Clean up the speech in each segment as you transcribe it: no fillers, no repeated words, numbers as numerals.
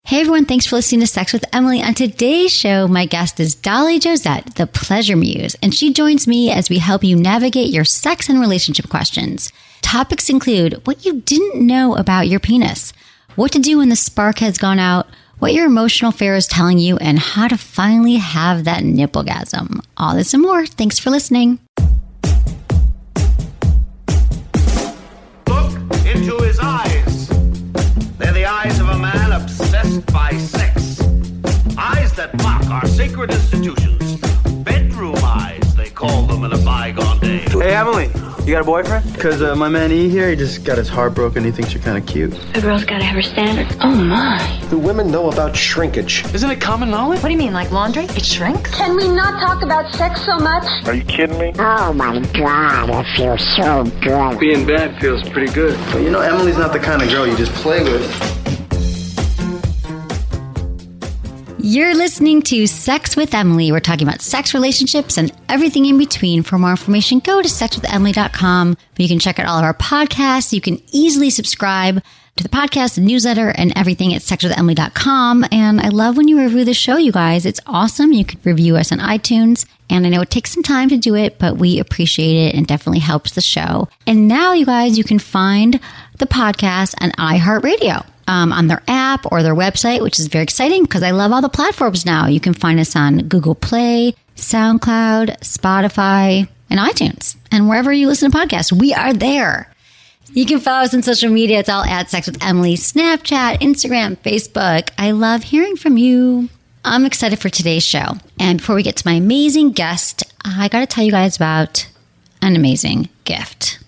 Hey everyone, thanks for listening to Sex with Emily. On today's show, my guest is Dolly Josette, the Pleasure Muse, and she joins me as we help you navigate your sex and relationship questions. Topics include what you didn't know about your penis, what to do when the spark has gone out, what your emotional affair is telling you, and how to finally have that nipplegasm. All this and more. Thanks for listening. Look into his eyes. They're the eyes of a man obsessed by sex. Eyes that mock our sacred institutions. Bedroom eyes, they call them in a bygone day. Hey, Emily, you got a boyfriend? Because my man E here, he just got his heart broken. He thinks you're kind of cute. A girl's got to have her standards. Oh, my. Do women know about shrinkage? Isn't it common knowledge? What do you mean, like laundry? It shrinks? Can we not talk about sex so much? Are you kidding me? Oh my God, it feels so good. Being bad feels pretty good. But you know, Emily's not the kind of girl you just play with. You're listening to Sex with Emily. We're talking about sex, relationships, and everything in between. For more information, go to sexwithemily.com. You can check out all of our podcasts. You can easily subscribe to the podcast, the newsletter, and everything at sexwithemily.com. And I love when you review the show, you guys. It's awesome. You can review us on iTunes. And I know it takes some time to do it, but we appreciate it and definitely helps the show. And now, you guys, you can find the podcast on iHeartRadio. On their app or their website, which is very exciting because I love all the platforms now. You can find us on Google Play, SoundCloud, Spotify, and iTunes. And wherever you listen to podcasts, we are there. You can follow us on social media. It's all at Sex with Emily, Snapchat, Instagram, Facebook. I love hearing from you. I'm excited for today's show. And before we get to my amazing guest, I got to tell you guys about an amazing gift.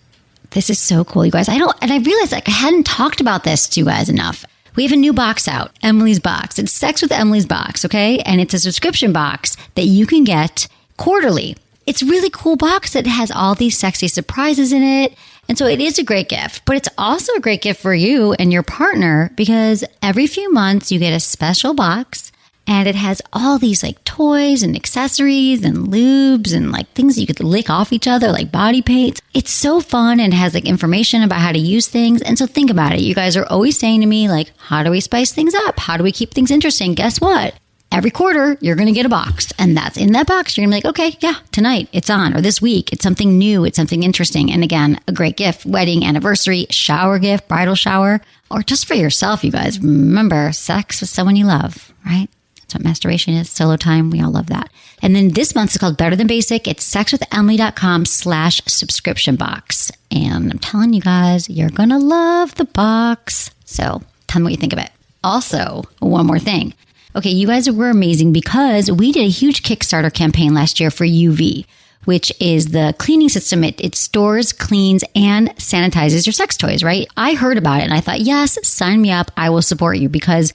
This is so cool, you guys. I realized I hadn't talked about this to you guys enough. We have a new box out, Emily's Box. It's Sex with Emily's Box, okay? And it's a subscription box that you can get quarterly. It's a really cool box that has all these sexy surprises in it. And so it is a great gift, but it's also a great gift for you and your partner because every few months you get a special box. And it has all these like toys and accessories and lubes and like things you could lick off each other, like body paints. It's so fun and has like information about how to use things. And so think about it. You guys are always saying to me, like, how do we spice things up? How do we keep things interesting? Guess what? Every quarter, you're going to get a box. And that's in that box. You're going to be like, okay, yeah, tonight it's on. Or this week, it's something new. It's something interesting. And again, a great gift, wedding, anniversary, shower gift, bridal shower, or just for yourself, you guys. Remember, sex with someone you love, right? That's what masturbation is. Solo time. We all love that. And then this month is called Better Than Basic. It's sexwithemily.com/subscription box. And I'm telling you guys, you're going to love the box. So tell me what you think of it. Also, one more thing. Okay, you guys were amazing because we did a huge Kickstarter campaign last year for UV, which is the cleaning system. It stores, cleans, and sanitizes your sex toys, right? I heard about it and I thought, yes, sign me up. I will support you because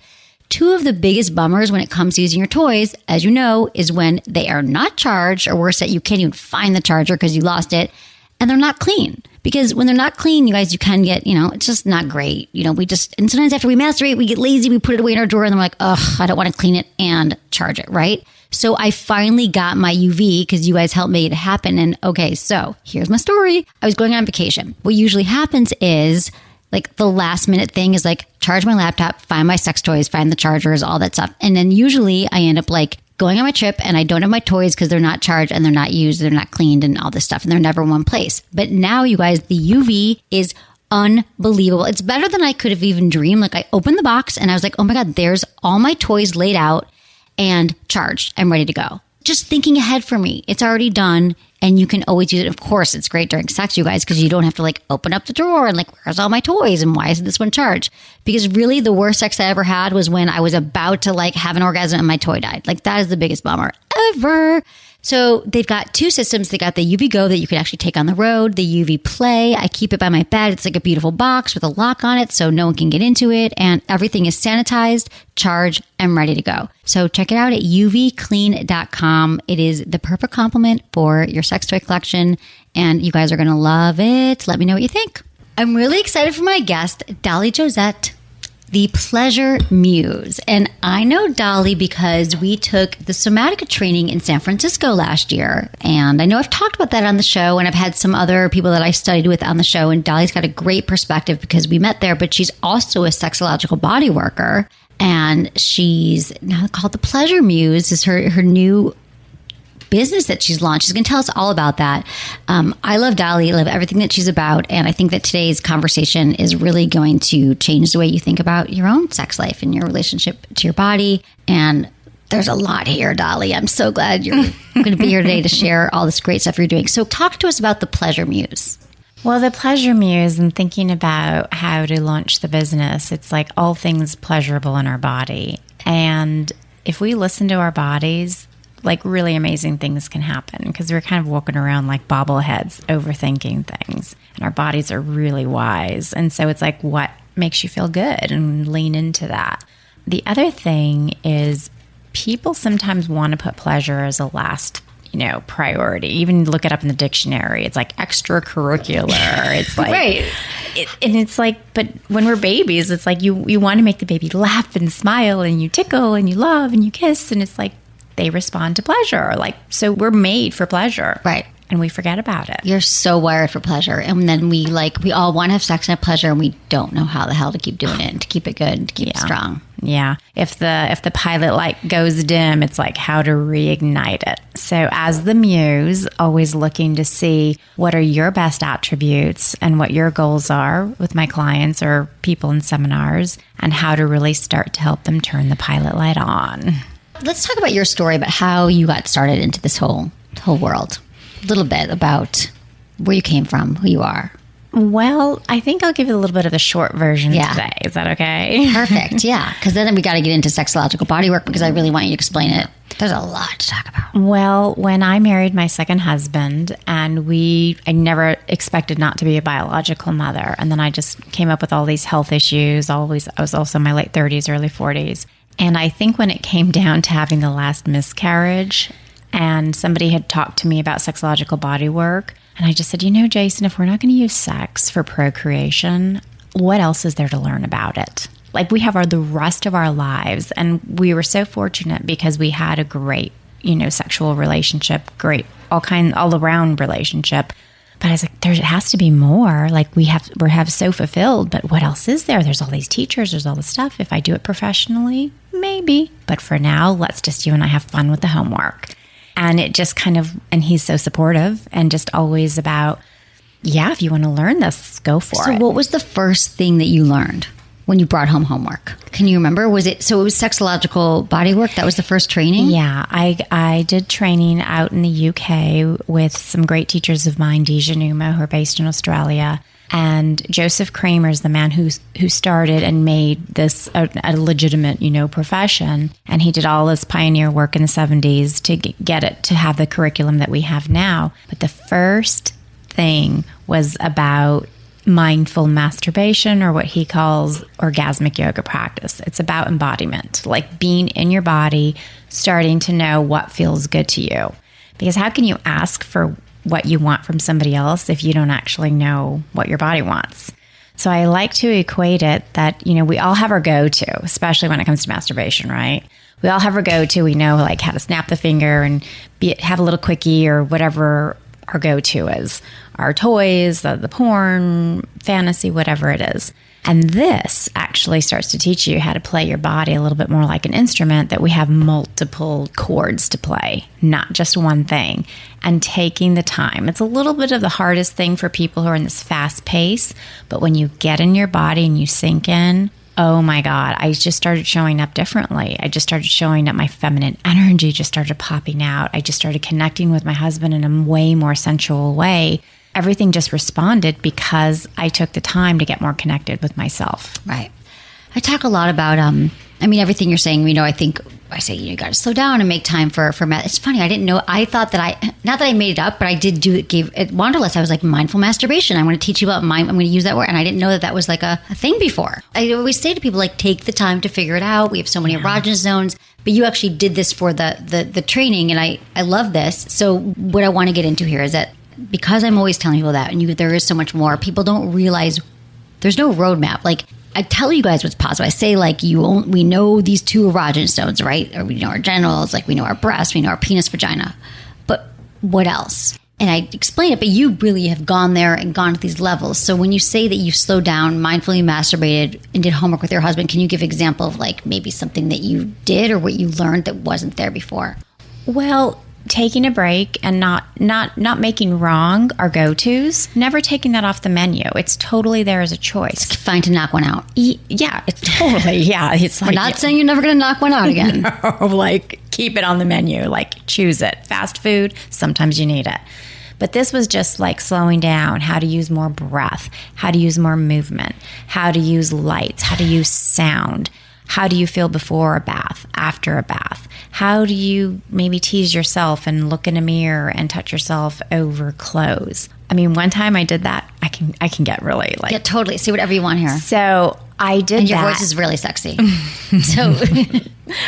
two of the biggest bummers when it comes to using your toys, as you know, is when they are not charged, or worse, that you can't even find the charger because you lost it, and they're not clean. Because when they're not clean, you guys, you can get, it's just not great. And sometimes after we masturbate, we get lazy, we put it away in our drawer, and then we're like, ugh, I don't want to clean it and charge it, right? So I finally got my UV because you guys helped make it happen. And okay, so here's my story. I was going on vacation. What usually happens is, like the last minute thing is like charge my laptop, find my sex toys, find the chargers, all that stuff. And then usually I end up like going on my trip and I don't have my toys because they're not charged and they're not used, they're not cleaned and all this stuff. And they're never in one place. But now you guys, the UV is unbelievable. It's better than I could have even dreamed. Like I opened the box and I was like, oh my God, there's all my toys laid out and charged. I'm ready to go. Just thinking ahead for me. It's already done. And you can always use it. Of course, it's great during sex, you guys, because you don't have to like open up the drawer and like, where's all my toys? And why isn't this one charged? Because really the worst sex I ever had was when I was about to like have an orgasm and my toy died. Like that is the biggest bummer ever. So they've got two systems. They got the UV Go that you can actually take on the road, the UV Play. I keep it by my bed. It's like a beautiful box with a lock on it so no one can get into it. And everything is sanitized, charged, and ready to go. So check it out at uvclean.com. It is the perfect complement for your sex toy collection. And you guys are going to love it. Let me know what you think. I'm really excited for my guest, Dolly Josette, the Pleasure Muse. And I know Dolly because we took the Somatica training in San Francisco last year. And I know I've talked about that on the show, and I've had some other people that I studied with on the show. And Dolly's got a great perspective because we met there, but she's also a sexological bodyworker. And she's now called the Pleasure Muse, is her new business that she's launched. She's going to tell us all about that. I love Dolly. I love everything that she's about. And I think that today's conversation is really going to change the way you think about your own sex life and your relationship to your body. And there's a lot here, Dolly. I'm so glad you're going to be here today to share all this great stuff you're doing. So talk to us about the Pleasure Muse. Well, the Pleasure Muse, and thinking about how to launch the business, it's like all things pleasurable in our body. And if we listen to our bodies, like really amazing things can happen, because we're kind of walking around like bobbleheads, overthinking things. And our bodies are really wise. And so it's like, what makes you feel good? And lean into that. The other thing is people sometimes want to put pleasure as a last priority. Even look it up in the dictionary. It's like extracurricular. It's like, right. And it's like, but when we're babies, it's like you want to make the baby laugh and smile, and you tickle and you love and you kiss, and it's like they respond to pleasure. Like, so we're made for pleasure. Right. And we forget about it. You're so wired for pleasure. And then we all want to have sex and have pleasure, and we don't know how the hell to keep doing it and to keep it good and to keep it strong. Yeah. If the pilot light goes dim, it's like how to reignite it. So as the muse, always looking to see what are your best attributes and what your goals are with my clients or people in seminars, and how to really start to help them turn the pilot light on. Let's talk about your story, about how you got started into this whole world. A little bit about where you came from, who you are. Well, I think I'll give you a little bit of the short version today. Is that okay? Perfect. Yeah. Because then we got to get into sexological bodywork, because I really want you to explain it. There's a lot to talk about. Well, when I married my second husband, and I never expected not to be a biological mother. And then I just came up with all these health issues. I was also in my late 30s, early 40s. And I think when it came down to having the last miscarriage, and somebody had talked to me about sexological body work, and I just said, Jason, if we're not going to use sex for procreation, what else is there to learn about it? Like, we have the rest of our lives. And we were so fortunate because we had a great, sexual relationship, great, all around relationship. But I was like, there has to be more. Like, we're so fulfilled, but what else is there? There's all these teachers, there's all this stuff. If I do it professionally, maybe. But for now, let's just, you and I have fun with the homework. And it just and he's so supportive, and just always about, if you want to learn this, go for it. So what was the first thing that you learned when you brought home homework? Can you remember? It was sexological bodywork? That was the first training? Yeah, I did training out in the UK with some great teachers of mine, Deja Numa, who are based in Australia. And Joseph Kramer is the man who started and made this a legitimate, profession. And he did all this pioneer work in the 70s to get it to have the curriculum that we have now. But the first thing was about mindful masturbation, or what he calls orgasmic yoga practice. It's about embodiment, like being in your body, starting to know what feels good to you. Because how can you ask for what you want from somebody else if you don't actually know what your body wants? So I like to equate it that, we all have our go-to, especially when it comes to masturbation, right? We all have our go-to. We know like how to snap the finger and have a little quickie, or whatever our go-to is. Our toys, the porn, fantasy, whatever it is. And this actually starts to teach you how to play your body a little bit more like an instrument, that we have multiple chords to play, not just one thing. And taking the time. It's a little bit of the hardest thing for people who are in this fast pace. But when you get in your body and you sink in, oh my God, I just started showing up differently. I just started showing up. My feminine energy just started popping out. I just started connecting with my husband in a way more sensual way. Everything just responded because I took the time to get more connected with myself. Right. I talk a lot about, everything you're saying, I think I say, you got to slow down and make time for it's funny. I didn't know. I thought that not that I made it up, but I did gave it Wanderlust. I was like, mindful masturbation. I'm going to teach you about I'm going to use that word. And I didn't know that was like a thing before. I always say to people, like, take the time to figure it out. We have so many erogenous zones, but you actually did this for the training. And I love this. So what I want to get into here is that, because I'm always telling people that, and there is so much more, people don't realize there's no roadmap. Like, I tell you guys what's possible. I say, like, we know these 2 erogenous zones, right? Or we know our genitals, like we know our breasts, we know our penis, vagina. But what else? and I explain it, but you really have gone there and gone to these levels. So when you say that you slowed down, mindfully masturbated, and did homework with your husband, can you give an example of like maybe something that you did or what you learned that wasn't there before? Well, taking a break and not making wrong are go-tos. Never taking that off the menu. It's totally there as a choice. It's fine to knock one out. Yeah, it's totally. Yeah, it's like we're not saying you're never going to knock one out again. No, like keep it on the menu. Like choose it. Fast food. Sometimes you need it. But this was just like slowing down, how to use more breath, how to use more movement, how to use lights, how to use sound. How do you feel before a bath, after a bath? How do you maybe tease yourself and look in a mirror and touch yourself over clothes? I mean, one time I did that. I can get really like... Yeah, totally. Say whatever you want here. So I did that. And your voice is really sexy. So...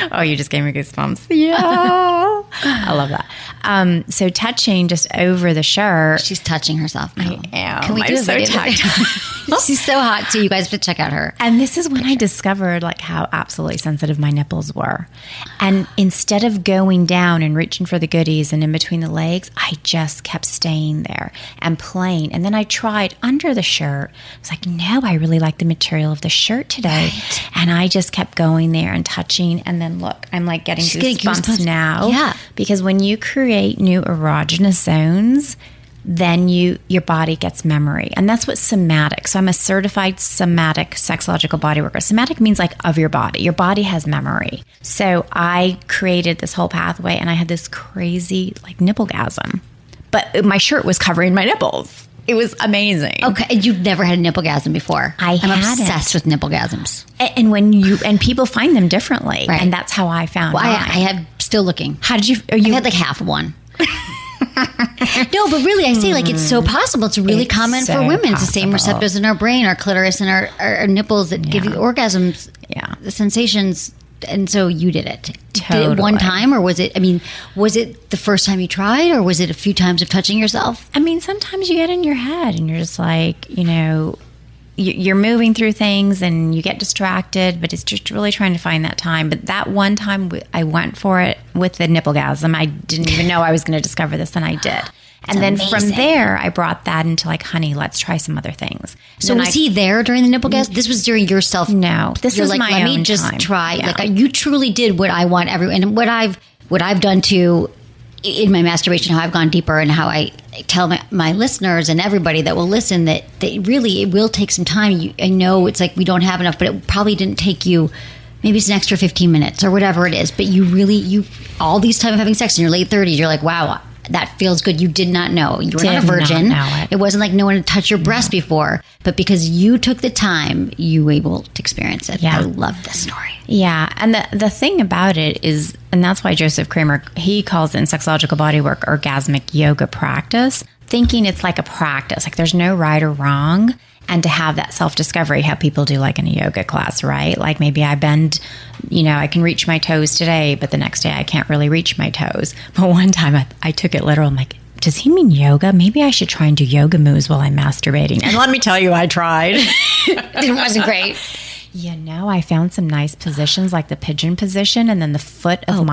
Oh, you just gave me goosebumps. Yeah. I love that. So touching just over the shirt. She's touching herself now. I am. Can we do I'm a so video? tactile. She's so hot too. You guys have to check out her. And this is when I discovered like how absolutely sensitive my nipples were. And instead of going down and reaching for the goodies and in between the legs, I just kept staying there and playing. And then I tried under the shirt. I was like, no, I really like the material of the shirt today. Right. And I just kept going there and touching. And then look, I'm like getting goosebumps now. Yeah. Because when you create new erogenous zones, then your body gets memory. And that's what somatic. So I'm a certified somatic sexological bodyworker. Somatic means like of your body. Your body has memory. So I created this whole pathway and I had this crazy like nipplegasm. But my shirt was covering my nipples. It was amazing. Okay, and you've never had a nipplegasm before. I'm obsessed with nipplegasms. And people find them differently. Right. And that's how I found I mine. have still looking. How did you? I had like half of one. No, but really, I say like it's so possible. It's really common so for women. It's the possible. same receptors in our brain, our clitoris, and our nipples that give you orgasms, the sensations. And so you did it. Totally. Did it one time, or was it? I mean, was it the first time you tried, or was it a few times of touching yourself? I mean, sometimes you get in your head and you're just like, you're moving through things and you get distracted, but it's just really trying to find that time. But that one time I went for it with the nipplegasm. I didn't even know I was going to discover this, and I did. And then from there, I brought that into like, honey, let's try some other things. So was he there during the nipplegasm? This was during your self. No, this is like, my let own me just time. try. Yeah. Like you truly did what I want everyone, and what I've done too in my masturbation. How I've gone deeper, and how I tell my listeners and everybody that will listen that really it will take some time. I know it's like we don't have enough, but it probably didn't take you. Maybe it's an extra 15 minutes or whatever it is. But you all these time of having sex in your late 30s, you're like, wow. That feels good. You did not know. You were not a virgin. It wasn't like no one had touched your breast before. But because you took the time, you were able to experience it. Yeah. I love this story. Yeah. And the thing about it is, and that's why Joseph Kramer, he calls it in sexological bodywork orgasmic yoga practice, thinking it's like a practice. Like there's no right or wrong. And to have that self-discovery, how people do like in a yoga class, right? Like maybe I bend, I can reach my toes today, but the next day I can't really reach my toes. But one time I took it literal. I'm like, does he mean yoga? Maybe I should try and do yoga moves while I'm masturbating. And let me tell you, I tried. It wasn't great. I found some nice positions like the pigeon position and then the foot of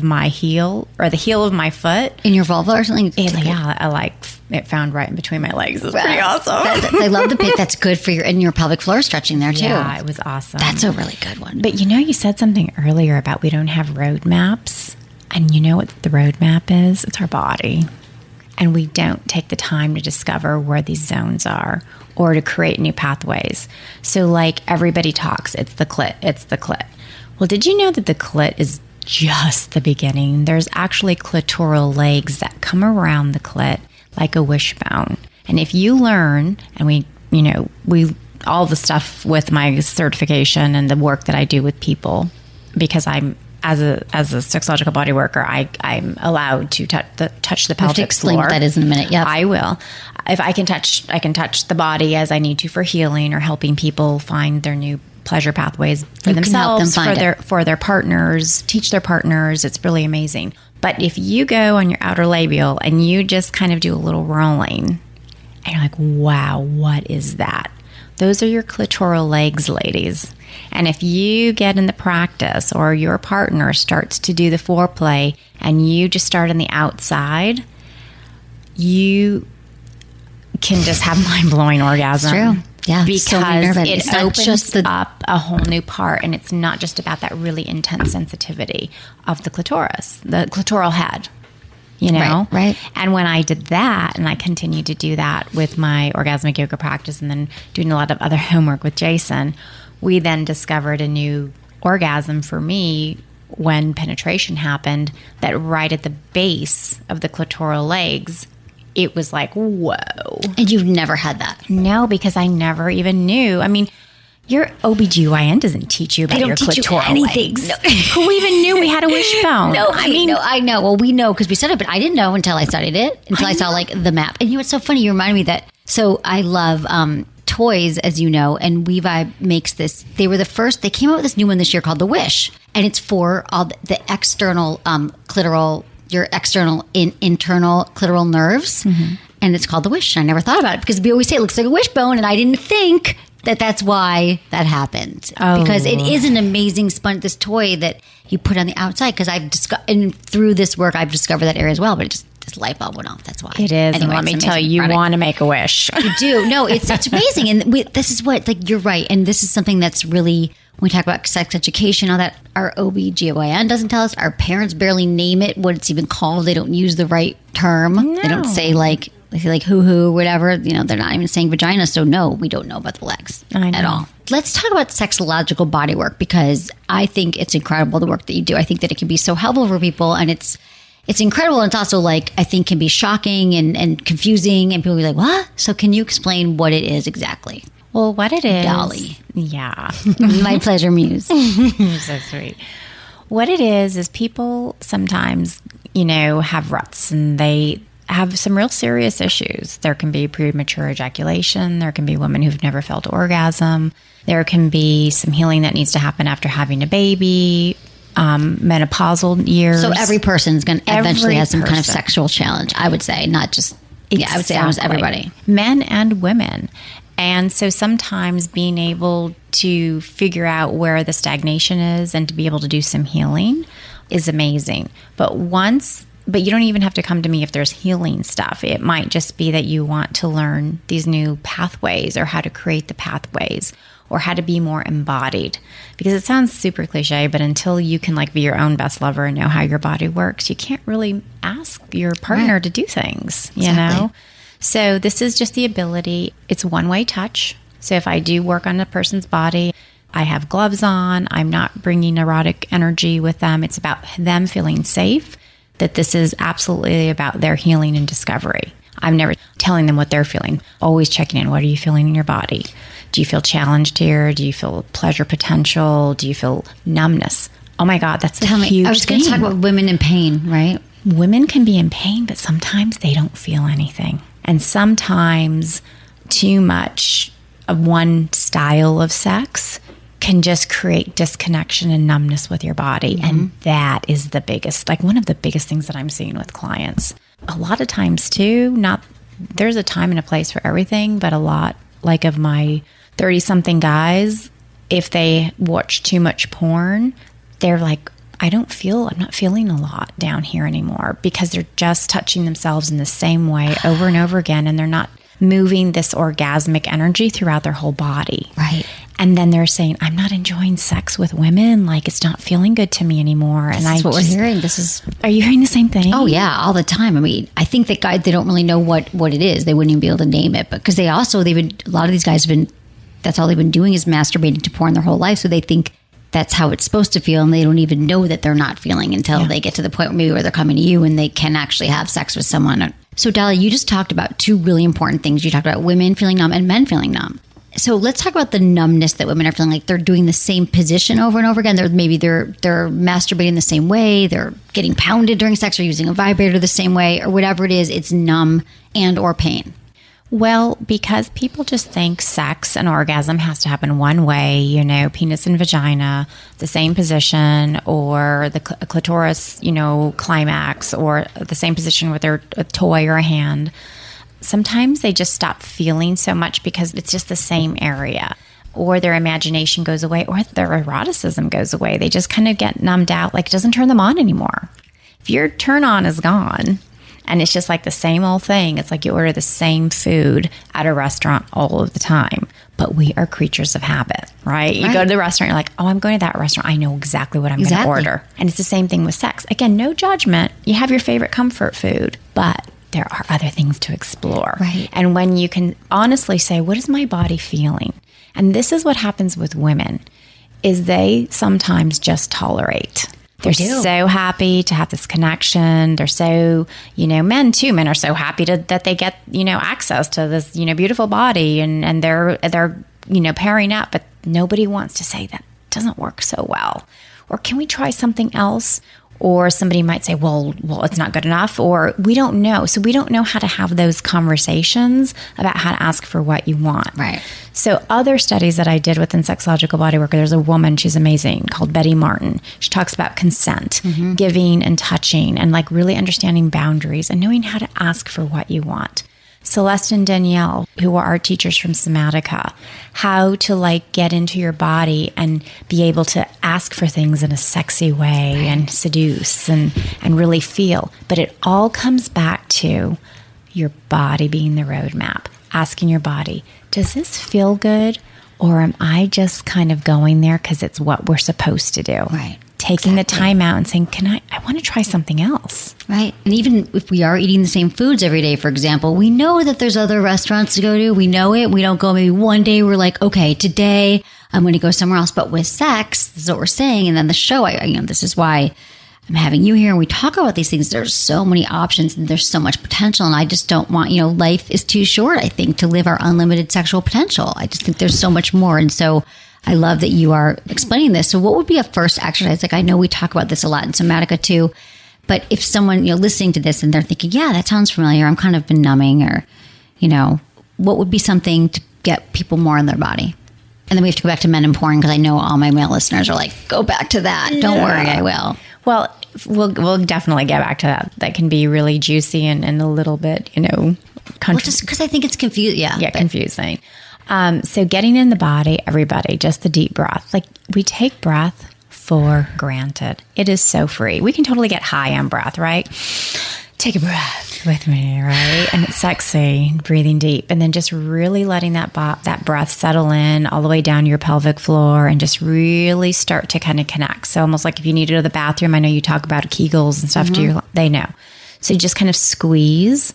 my heel or the heel of my foot. In your vulva or something? I like it found right in between my legs. It was pretty awesome. I love the pit. That's good for your pelvic floor stretching there too. Yeah, it was awesome. That's a really good one. But you said something earlier about we don't have roadmaps. And you know what the roadmap is? It's our body. And we don't take the time to discover where these zones are or to create new pathways. So like everybody talks, it's the clit, it's the clit. Well, did you know that the clit is just the beginning? There's actually clitoral legs that come around the clit like a wishbone. And if you learn, and we all the stuff with my certification and the work that I do with people, because I'm as a sexological body worker, I'm allowed to touch the pelvic floor. Explain what that is in a minute. Yeah, I will. If I can touch the body as I need to for healing or helping people find their new pleasure pathways for themselves, for their partners, teach their partners. It's really amazing. But if you go on your outer labial and you just kind of do a little rolling, and you're like, wow, what is that? Those are your clitoral legs, ladies. And if you get in the practice or your partner starts to do the foreplay and you just start on the outside, you can just have mind-blowing orgasm. True. Yeah, because so nervous. it It's not opens just up a whole new part, and it's not just about that really intense sensitivity of the clitoris, the clitoral head, you know? Right. And when I did that, and I continued to do that with my orgasmic yoga practice and then doing a lot of other homework with Jason, we then discovered a new orgasm for me when penetration happened, that right at the base of the clitoral legs, it was like, whoa. And you've never had that? No, because I never even knew. I mean, your OBGYN doesn't teach you about your clitoral legs. No. Who even knew we had a wishbone? No, I know. Well, we know because we said it, but I didn't know until I studied it, until I saw like the map. And you know what's so funny? You reminded me that. So I love toys, as you know, and WeVibe makes this. They were the first. They came out with this new one this year called the Wish, and it's for all the external clitoral. Your external internal clitoral nerves, and it's called the Wish. I never thought about it because we always say it looks like a wishbone, and I didn't think that that's why that happened. Because it is an amazing this toy that you put on the outside. Because I've discovered, and through this work, I've discovered that area as well. But it just this light bulb went off. That's why it is. Anyway, and let me tell you, you want to make a wish. You do. No, it's amazing, and this is what you're right, and this is something that's really. When we talk about sex education, all that, our OBGYN doesn't tell us. Our parents barely name it, what it's even called. They don't use the right term. No. They don't say they say hoo-hoo, whatever. You know, they're not even saying vagina. So no, we don't know about the legs at all. Let's talk about sexological body work, because I think it's incredible, the work that you do. I think that it can be so helpful for people, and it's incredible. And it's also I think can be shocking and confusing, and people be like, what? So can you explain what it is exactly? Well, what it is, Dolly. Yeah. My pleasure muse. You're so sweet. What it is people sometimes, have ruts, and they have some real serious issues. There can be premature ejaculation. There can be women who've never felt orgasm. There can be some healing that needs to happen after having a baby, menopausal years. So every person's going to eventually have some kind of sexual challenge, I would say, not just, I would say almost everybody. Men and women. And so sometimes being able to figure out where the stagnation is and to be able to do some healing is amazing. But you don't even have to come to me if there's healing stuff. It might just be that you want to learn these new pathways, or how to create the pathways, or how to be more embodied. Because it sounds super cliche, but until you can be your own best lover and know how your body works, you can't really ask your partner to do things, you know? So this is just the ability. It's one-way touch. So if I do work on a person's body, I have gloves on. I'm not bringing erotic energy with them. It's about them feeling safe, that this is absolutely about their healing and discovery. I'm never telling them what they're feeling. Always checking in. What are you feeling in your body? Do you feel challenged here? Do you feel pleasure potential? Do you feel numbness? Oh my God, that's a huge thing. I was going to talk about women in pain, right? Women can be in pain, but sometimes they don't feel anything. And sometimes too much of one style of sex can just create disconnection and numbness with your body. Mm-hmm. And that is the biggest, one of the biggest things that I'm seeing with clients. A lot of times too, there's a time and a place for everything, but a lot of my 30-something guys, if they watch too much porn, they're like, I'm not feeling a lot down here anymore, because they're just touching themselves in the same way over and over again, and they're not moving this orgasmic energy throughout their whole body. Right. And then they're saying, I'm not enjoying sex with women. It's not feeling good to me anymore. And that's what we're hearing. Are you hearing the same thing? Oh yeah, all the time. I mean, I think that guys, they don't really know what it is. They wouldn't even be able to name it, because a lot of these guys that's all they've been doing is masturbating to porn their whole life. So they think that's how it's supposed to feel, and they don't even know that they're not feeling until they get to the point where they're coming to you and they can actually have sex with someone. So Dolly, you just talked about two really important things. You talked about women feeling numb and men feeling numb. So let's talk about the numbness that women are feeling, they're doing the same position over and over again. They're masturbating the same way, they're getting pounded during sex, or using a vibrator the same way, or whatever it is, it's numb and or pain. Well, because people just think sex and orgasm has to happen one way, penis and vagina, the same position, or the clitoris, climax, or the same position with a toy or a hand. Sometimes they just stop feeling so much because it's just the same area, or their imagination goes away, or their eroticism goes away. They just kind of get numbed out, it doesn't turn them on anymore. If your turn on is gone, And it's just like the same old thing. It's like you order the same food at a restaurant all of the time. But we are creatures of habit, right? You go to the restaurant, you're like, oh, I'm going to that restaurant. I know exactly what I'm going to order. And it's the same thing with sex. Again, no judgment. You have your favorite comfort food, but there are other things to explore. Right. And when you can honestly say, what is my body feeling? And this is what happens with women, is they sometimes just tolerate. They're so happy to have this connection. They're so, men too. Men are so happy that they get, access to this, beautiful body and they're, pairing up, but nobody wants to say that doesn't work so well. Or can we try something else? Or somebody might say, well, it's not good enough, or we don't know. So we don't know how to have those conversations about how to ask for what you want. Right. So other studies that I did within Sexological Bodyworker, there's a woman, she's amazing, called Betty Martin. She talks about consent, giving and touching, and like really understanding boundaries and knowing how to ask for what you want. Celeste and Danielle, who are our teachers from Somatica, how to like get into your body and be able to ask for things in a sexy way and seduce and really feel. But it all comes back to your body being the roadmap, asking your body, does this feel good? Or am I just kind of going there because it's what we're supposed to do? Right. Taking the time out and saying, I want to try something else. Right. And even if we are eating the same foods every day, for example, we know that there's other restaurants to go to. We know it. We don't go, maybe one day we're like, okay, today I'm going to go somewhere else. But with sex, this is what we're saying. And then the show, this is why I'm having you here and we talk about these things. There's so many options and there's so much potential. And I just don't want, life is too short, I think, to live our unlimited sexual potential. I just think there's so much more. And so I love that you are explaining this. So what would be a first exercise? Like, I know we talk about this a lot in Somatica too, but if someone, listening to this and they're thinking, yeah, that sounds familiar, I'm kind of been numbing, or, what would be something to get people more in their body? And then we have to go back to men and porn, because I know all my male listeners are like, go back to that. Don't worry, I will. Well, we'll definitely get back to that. That can be really juicy and a little bit, just because I think it's confusing. Yeah, confusing. So getting in the body, everybody, just the deep breath. Like, we take breath for granted. It is so free. We can totally get high on breath, right? Take a breath with me, right? And it's sexy, breathing deep. And then just really letting that breath settle in all the way down your pelvic floor and just really start to kind of connect. So almost like if you need to go to the bathroom, I know you talk about Kegels and stuff, they know. So you just kind of squeeze,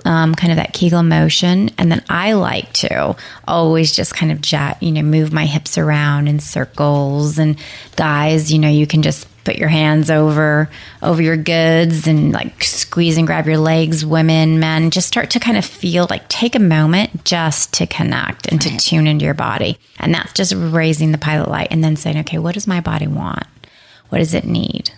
kind of that Kegel motion. And then I like to always just kind of move my hips around in circles. And guys, you can just put your hands over your goods and like squeeze and grab your legs. Women, men, just start to kind of feel like, take a moment just to connect and to tune into your body. And that's just raising the pilot light and then saying, okay, what does my body want? What does it need?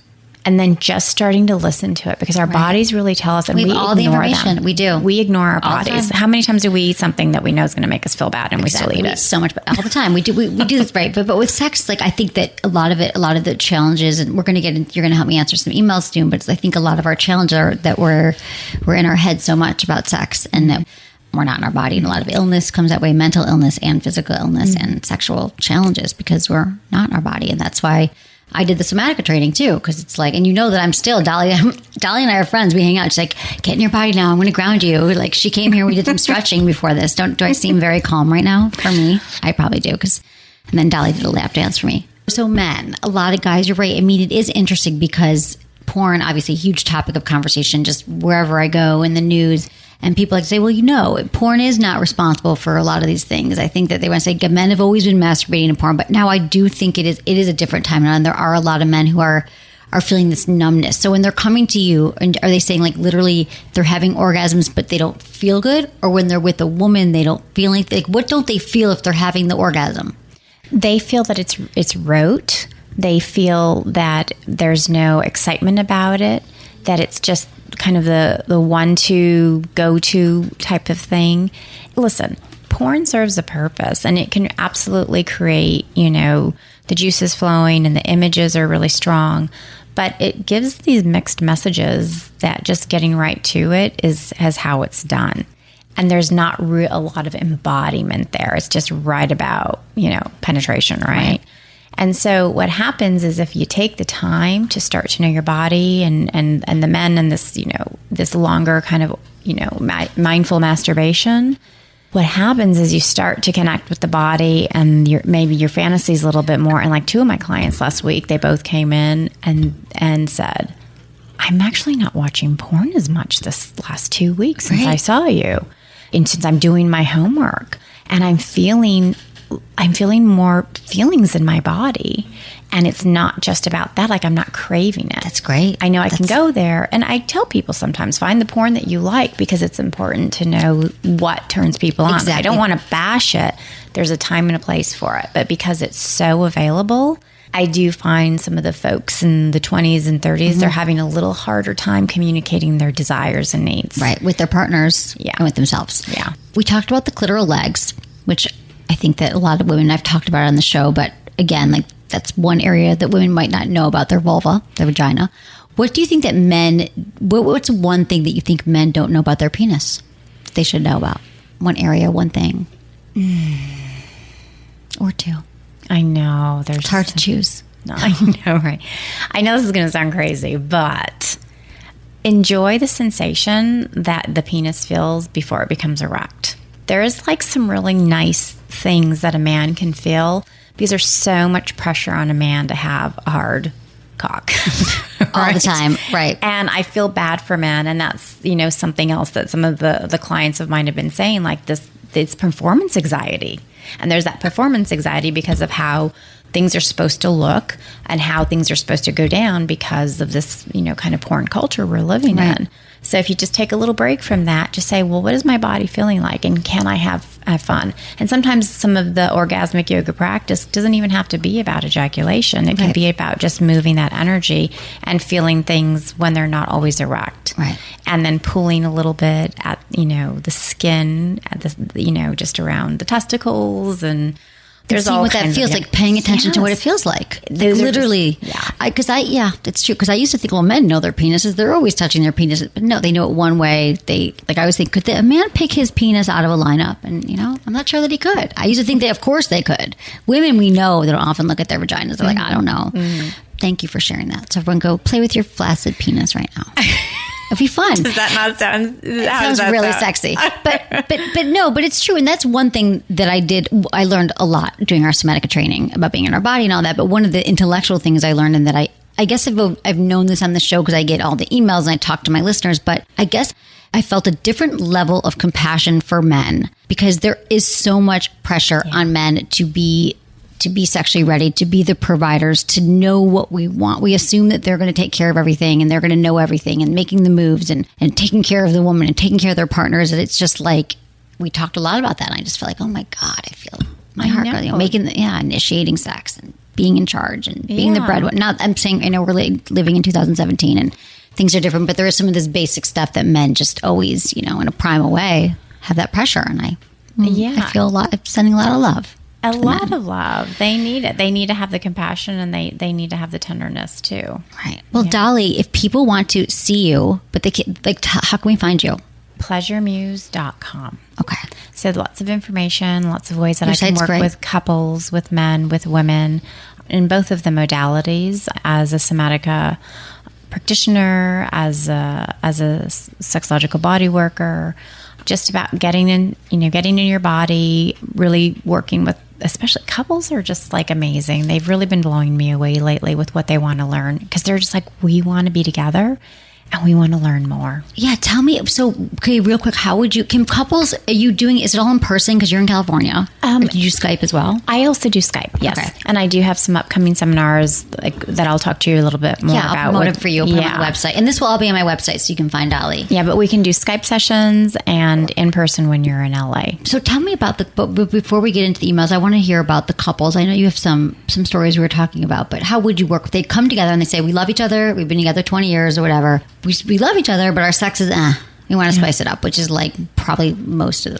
And then just starting to listen to it, because our bodies really tell us, and we have all the information. Them. We do. We ignore our bodies. How many times do we eat something that we know is going to make us feel bad, and we still eat it? So much, all the time. We do this, right? But with sex, like, I think that a lot of the challenges, and you're going to help me answer some emails soon. But I think a lot of our challenges are that we're in our head so much about sex, and that we're not in our body, and a lot of illness comes that way, mental illness and physical illness and sexual challenges, because we're not in our body, and that's why I did the Somatica training too, because it's like, and that I'm still, Dolly and I are friends. We hang out. She's like, get in your body now. I'm going to ground you. Like, she came here. We did some stretching before this. Do I seem very calm right now? For me, I probably do. And then Dolly did a lap dance for me. So men, a lot of guys, you're right. I mean, it is interesting because porn, obviously a huge topic of conversation, just wherever I go in the news. And people like to say, well, porn is not responsible for a lot of these things. I think that they want to say men have always been masturbating to porn, but now I do think it is a different time now, and there are a lot of men who are feeling this numbness. So when they're coming to you, and are they saying like literally they're having orgasms but they don't feel good, or when they're with a woman they don't feel like what don't they feel if they're having the orgasm? They feel that it's rote. They feel that there's no excitement about it, that it's just kind of the one-to go-to type of thing. Listen, porn serves a purpose, and it can absolutely create, the juices flowing and the images are really strong, but it gives these mixed messages that just getting right to it is how it's done. And there's not a lot of embodiment there. It's just right about, penetration, right? And so what happens is if you take the time to start to know your body and the men and this, this longer kind of, mindful masturbation, what happens is you start to connect with the body and maybe your fantasies a little bit more. And like 2 of my clients last week, they both came in and said, I'm actually not watching porn as much this last 2 weeks since I saw you. And since I'm doing my homework and I'm feeling more feelings in my body. And it's not just about that. Like, I'm not craving it. That's great. I know I can go there. And I tell people sometimes, find the porn that you like, because it's important to know what turns people on. Exactly. I don't want to bash it. There's a time and a place for it. But because it's so available, I do find some of the folks in the 20s and 30s, they're having a little harder time communicating their desires and needs. Right. With their partners and with themselves. Yeah. We talked about the clitoral legs, which I think that a lot of women, I've talked about it on the show, but again, like that's one area that women might not know about their vulva, their vagina. What do you think that men, what's one thing that you think men don't know about their penis that they should know about? One area, one thing. Or two. I know. It's hard to choose. No, I know, right? I know this is going to sound crazy, but enjoy the sensation that the penis feels before it becomes erect. There's like some really nice things that a man can feel, because there's so much pressure on a man to have a hard cock all the time, right? And I feel bad for men, and that's something else that some of the clients of mine have been saying, like this performance anxiety. And there's that performance anxiety because of how things are supposed to look and how things are supposed to go down because of this kind of porn culture we're living in. So if you just take a little break from that, just say, well, what is my body feeling like? And can I have fun? And sometimes some of the orgasmic yoga practice doesn't even have to be about ejaculation. It can be about just moving that energy and feeling things when they're not always erect. Right. And then pulling a little bit at, the skin, at the, just around the testicles, and there's seeing all what that feels like, paying attention to what it feels like. Literally. Because because I used to think, well, men know their penises. They're always touching their penises. But no, they know it one way. I always think, could a man pick his penis out of a lineup? And, I'm not sure that he could. I used to think that, of course, they could. Women, we know, they don't often look at their vaginas. They're like, I don't know. Thank you for sharing that. So everyone go play with your flaccid penis right now. It'd be fun. Does that not sound? It sounds really sexy. But it's true. And that's one thing that I learned a lot doing our somatica training about being in our body and all that. But one of the intellectual things I learned, and that I guess I've known this on the show because I get all the emails and I talk to my listeners, but I guess I felt a different level of compassion for men, because there is so much pressure on men to be sexually ready, to be the providers, to know what we want. We assume that they're going to take care of everything and they're going to know everything and making the moves and taking care of the woman and taking care of their partners. And it's just like, we talked a lot about that. And I just feel like, oh my God, I feel my heart go, initiating sex and being in charge and being the breadwinner. Not, I'm saying, I know we're living in 2017 and things are different, but there is some of this basic stuff that men just always, in a primal way, have that pressure. And I feel sending a lot of love. A lot of love. They need it. They need to have the compassion, and they need to have the tenderness too. Right. Well, Dolly, if people want to see you, but they can, how can we find you? PleasureMuse.com. Okay. So lots of information, lots of ways that I can work with couples, with men, with women, in both of the modalities, as a somatica practitioner, as a sexological bodyworker, just about getting in your body, really working with, especially couples are just like amazing. They've really been blowing me away lately with what they want to learn, because they're just like, we want to be together and we want to learn more. Yeah. Tell me. So, okay, real quick, can couples, is it all in person? Because you're in California. Or do you Skype as well? I also do Skype. Yes. Okay. And I do have some upcoming seminars that I'll talk to you a little bit more about. I'll promote it for you. I'll put it on my website. And this will all be on my website, so you can find Dolly. Yeah, but we can do Skype sessions and in person when you're in LA. So tell me about but before we get into the emails, I want to hear about the couples. I know you have some stories we were talking about, but how would you work? They come together and they say, we love each other. We've been together 20 years or whatever. We love each other, but our sex is we want to spice it up, which is like probably a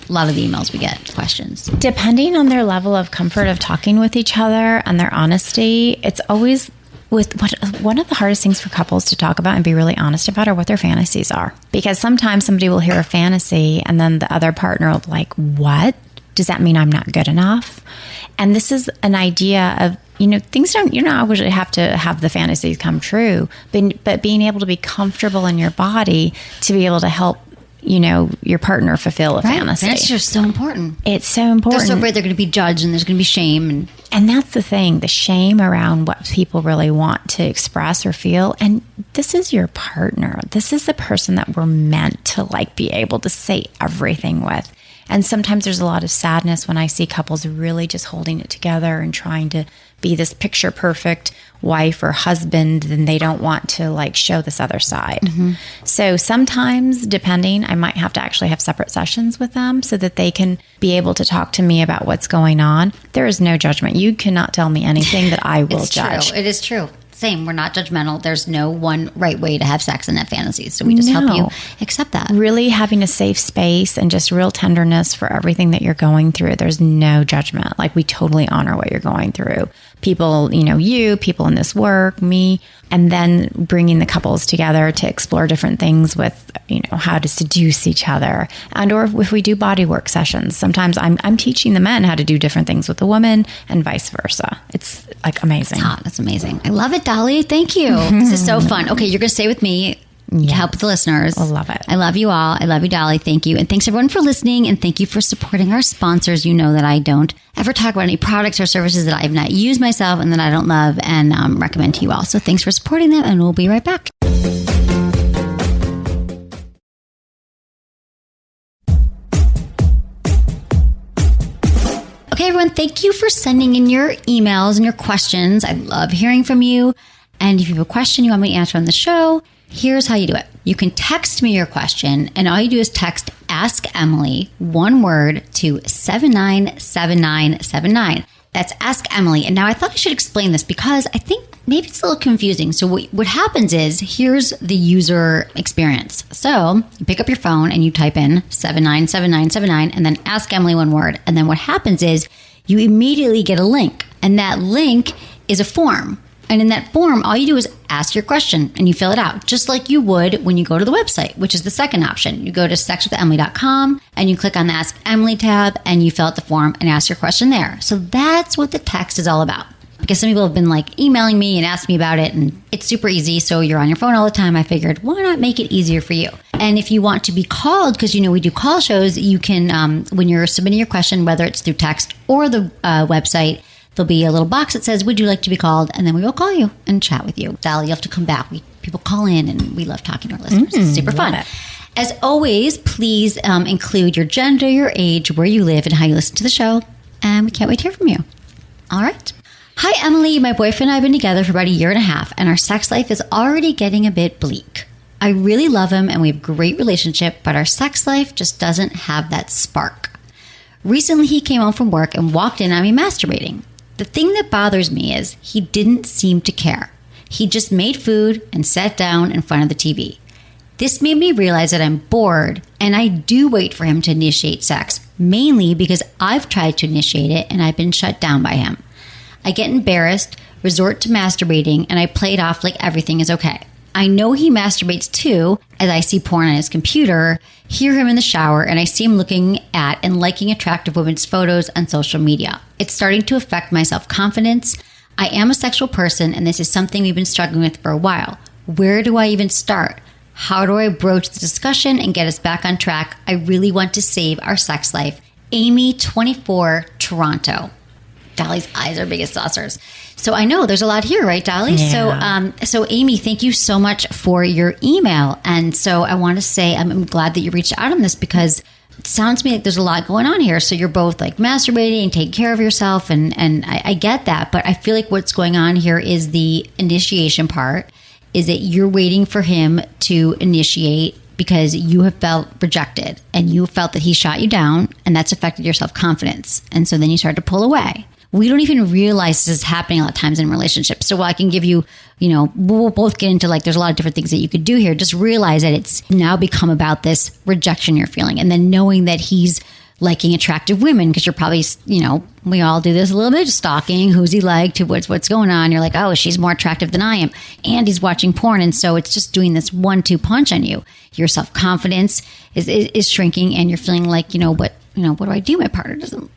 lot of the emails we get, questions. Depending on their level of comfort of talking with each other and their honesty, it's always one of the hardest things for couples to talk about and be really honest about are what their fantasies are. Because sometimes somebody will hear a fantasy and then the other partner will be like, what? Does that mean I'm not good enough? And this is an idea of, things don't, you're not always have to have the fantasies come true, but being able to be comfortable in your body to be able to help, your partner fulfill a fantasy. That's just so important. It's so important. They're so afraid they're going to be judged and there's going to be shame. And that's the thing, the shame around what people really want to express or feel. And this is your partner. This is the person that we're meant to be able to say everything with. And sometimes there's a lot of sadness when I see couples really just holding it together and trying to be this picture perfect wife or husband, and they don't want to show this other side. Mm-hmm. So sometimes, depending, I might have to actually have separate sessions with them so that they can be able to talk to me about what's going on. There is no judgment. You cannot tell me anything that I will judge. True. It is true. Same. We're not judgmental. There's no one right way to have sex and have fantasies. So we just help you accept that. Really having a safe space and just real tenderness for everything that you're going through. There's no judgment. We totally honor what you're going through. People, people in this work, me, and then bringing the couples together to explore different things with, how to seduce each other. And or if we do bodywork sessions, sometimes I'm teaching the men how to do different things with the women and vice versa. It's amazing. It's hot. That's amazing. I love it, Dolly. Thank you. This is so fun. Okay, you're going to stay with me. Yes. Help the listeners. I love it. I love you all. I love you, Dolly. Thank you. And thanks everyone for listening. And thank you for supporting our sponsors. You know that I don't ever talk about any products or services that I've not used myself and that I don't love and recommend to you all. So thanks for supporting them, and we'll be right back. Okay, everyone, thank you for sending in your emails and your questions. I love hearing from you. And if you have a question you want me to answer on the show, here's how you do it. You can text me your question, and all you do is text Ask Emily, one word, to 797979. That's Ask Emily. And now I thought I should explain this because I think maybe it's a little confusing. So what happens is, here's the user experience. So you pick up your phone and you type in 797979 and then Ask Emily, one word. And then what happens is you immediately get a link, and that link is a form. And in that form, all you do is ask your question and you fill it out, just like you would when you go to the website, which is the second option. You go to sexwithemily.com and you click on the Ask Emily tab and you fill out the form and ask your question there. So that's what the text is all about. Because some people have been emailing me and asking me about it, and it's super easy. So you're on your phone all the time. I figured, why not make it easier for you? And if you want to be called, because we do call shows, you can, when you're submitting your question, whether it's through text or the website, there'll be a little box that says, would you like to be called? And then we will call you and chat with you. Dolly, you'll have to come back. People call in and we love talking to our listeners. It's super fun. As always, please include your gender, your age, where you live, and how you listen to the show. And we can't wait to hear from you. All right. Hi, Emily. My boyfriend and I have been together for about a year and a half, and our sex life is already getting a bit bleak. I really love him and we have a great relationship, but our sex life just doesn't have that spark. Recently, he came home from work and walked in on me masturbating. The thing that bothers me is he didn't seem to care. He just made food and sat down in front of the TV. This made me realize that I'm bored, and I do wait for him to initiate sex, mainly because I've tried to initiate it and I've been shut down by him. I get embarrassed, resort to masturbating, and I play it off like everything is okay. I know he masturbates too, as I see porn on his computer, hear him in the shower, and I see him looking at and liking attractive women's photos on social media. It's starting to affect my self-confidence. I am a sexual person, and this is something we've been struggling with for a while. Where do I even start? How do I broach the discussion and get us back on track? I really want to save our sex life. Amy, 24, Toronto. Dolly's eyes are big as saucers. So I know there's a lot here, right, Dolly? Yeah. So Amy, thank you so much for your email. And so I want to say I'm glad that you reached out on this, because it sounds to me like there's a lot going on here. So you're both masturbating and taking care of yourself, and I get that. But I feel like what's going on here is the initiation part, is that you're waiting for him to initiate because you have felt rejected and you felt that he shot you down, and that's affected your self-confidence. And so then you start to pull away. We don't even realize this is happening a lot of times in relationships. So while I can give you, we'll both get into there's a lot of different things that you could do here. Just realize that it's now become about this rejection you're feeling. And then knowing that he's liking attractive women because you're probably, we all do this a little bit, stalking, who's he liked, what's going on. You're like, oh, she's more attractive than I am. And he's watching porn. And so it's just doing this 1-2 punch on you. Your self-confidence is shrinking and you're feeling like, what do I do? My partner doesn't,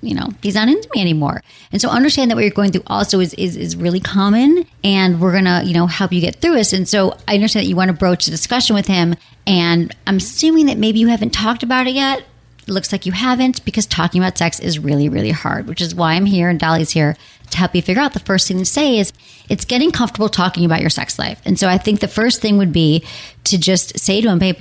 he's not into me anymore. And so understand that what you're going through also is really common and we're going to, help you get through this. And so I understand that you want to broach a discussion with him. And I'm assuming that maybe you haven't talked about it yet. It looks like you haven't because talking about sex is really, really hard, which is why I'm here and Dolly's here to help you figure out. The first thing to say is it's getting comfortable talking about your sex life. And so I think the first thing would be to just say to him, babe,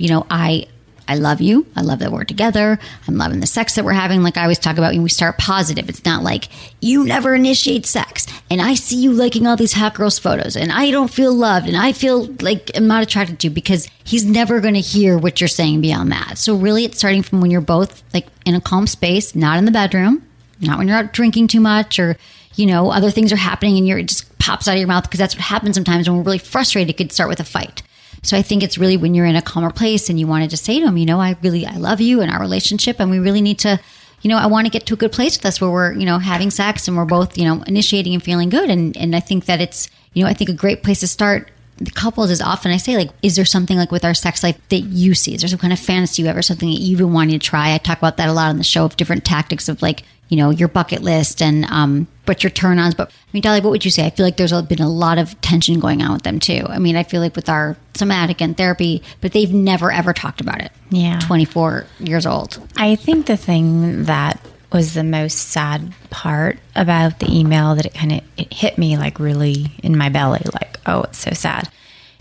I love you. I love that we're together. I'm loving the sex that we're having. Like I always talk about when we start positive, it's not like you never initiate sex and I see you liking all these hot girls photos and I don't feel loved and I feel like I'm not attracted to you because he's never going to hear what you're saying beyond that. So really it's starting from when you're both like in a calm space, not in the bedroom, not when you're out drinking too much or, other things are happening and it just pops out of your mouth because that's what happens sometimes when we're really frustrated. It could start with a fight. So I think it's really when you're in a calmer place and you want to just say to him, I love you and our relationship and we really need to, I want to get to a good place with us where we're, having sex and we're both, initiating and feeling good. And I think that it's, I think a great place to start the couples is often I say like, is there something like with our sex life that you see? Is there some kind of fantasy you have or something that you've been wanting to try? I talk about that a lot on the show of different tactics of like, your bucket list and what your turn-ons. But I mean, Dolly, what would you say? I feel like there's been a lot of tension going on with them too. I mean, I feel like with our somatic and therapy, but they've never ever talked about it. Yeah. 24 years old. I think the thing that was the most sad part about the email that it hit me like really in my belly, like, oh, it's so sad,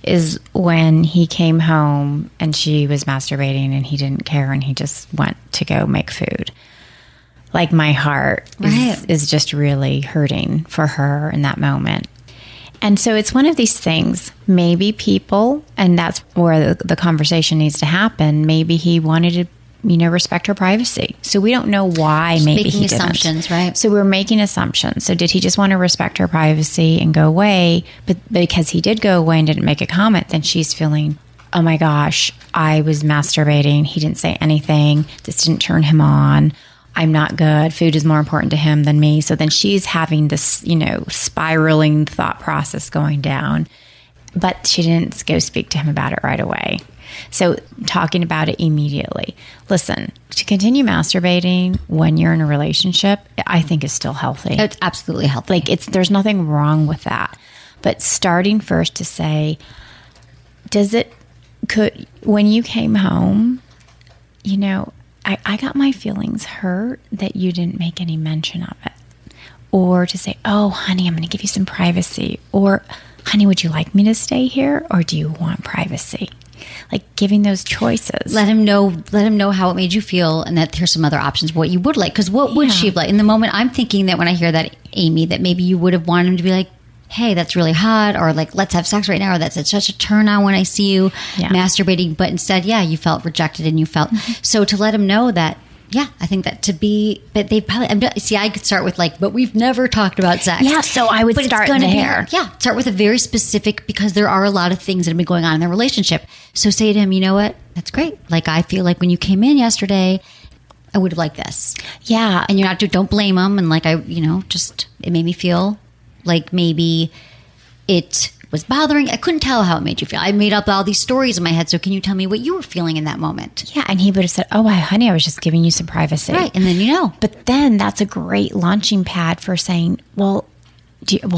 is when he came home and she was masturbating and he didn't care and he just went to go make food. Like my heart is just really hurting for her in that moment. And so it's one of these things, maybe people, and that's where the conversation needs to happen. Maybe he wanted to, respect her privacy. So we don't know why maybe he didn't. Assumptions, right? So we're making assumptions. So did he just want to respect her privacy and go away? But because he did go away and didn't make a comment, then she's feeling, oh my gosh, I was masturbating. He didn't say anything. This didn't turn him on. I'm not good. Food is more important to him than me. So then she's having this, spiraling thought process going down. But she didn't go speak to him about it right away. So talking about it immediately. Listen, to continue masturbating when you're in a relationship, I think is still healthy. It's absolutely healthy. Like there's nothing wrong with that. But starting first to say, when you came home, I got my feelings hurt that you didn't make any mention of it. Or to say, oh, honey, I'm going to give you some privacy. Or, honey, would you like me to stay here? Or do you want privacy? Like giving those choices. Let him know how it made you feel and that there's some other options, what you would like. Because what would she have liked? In the moment, I'm thinking that when I hear that, Amy, that maybe you would have wanted him to be like, hey, that's really hot, or like, let's have sex right now, or that's such a turn on when I see you masturbating. But instead, you felt rejected and you felt, so to let him know that, I think that but they probably, I could start with like, but we've never talked about sex. Yeah, so I would start there. Start with a very specific, because there are a lot of things that have been going on in their relationship. So say to him, you know what, that's great. Like, I feel like when you came in yesterday, I would have liked this. Yeah. And you're not, don't blame him. And like, it made me feel like maybe it was bothering. I couldn't tell how it made you feel. I made up all these stories in my head. So can you tell me what you were feeling in that moment? Yeah. And he would have said, oh, honey, I was just giving you some privacy. Right. And then But then that's a great launching pad for saying, well,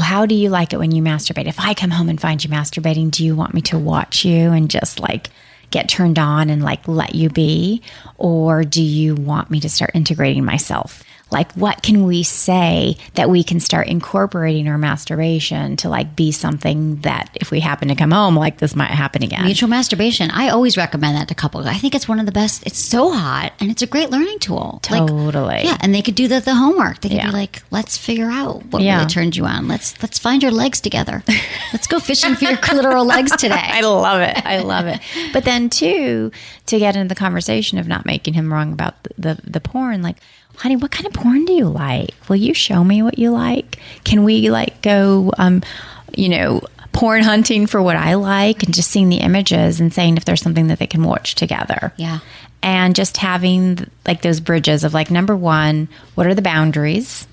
how do you like it when you masturbate? If I come home and find you masturbating, do you want me to watch you and just like get turned on and like let you be? Or do you want me to start integrating myself? Like, what can we say that we can start incorporating our masturbation to like be something that if we happen to come home, like this might happen again? Mutual masturbation. I always recommend that to couples. I think it's one of the best. It's so hot and it's a great learning tool. Totally. And they could do the homework. They could be like, let's figure out what really turned you on. Let's find your legs together. Let's go fishing for your clitoral legs today. I love it. But then too, to get into the conversation of not making him wrong about the porn, like, honey, what kind of porn do you porn hunting for what I like and just seeing the images and saying if there's something that they can watch together. Yeah. And just having like those bridges of like, number one, what are the boundaries?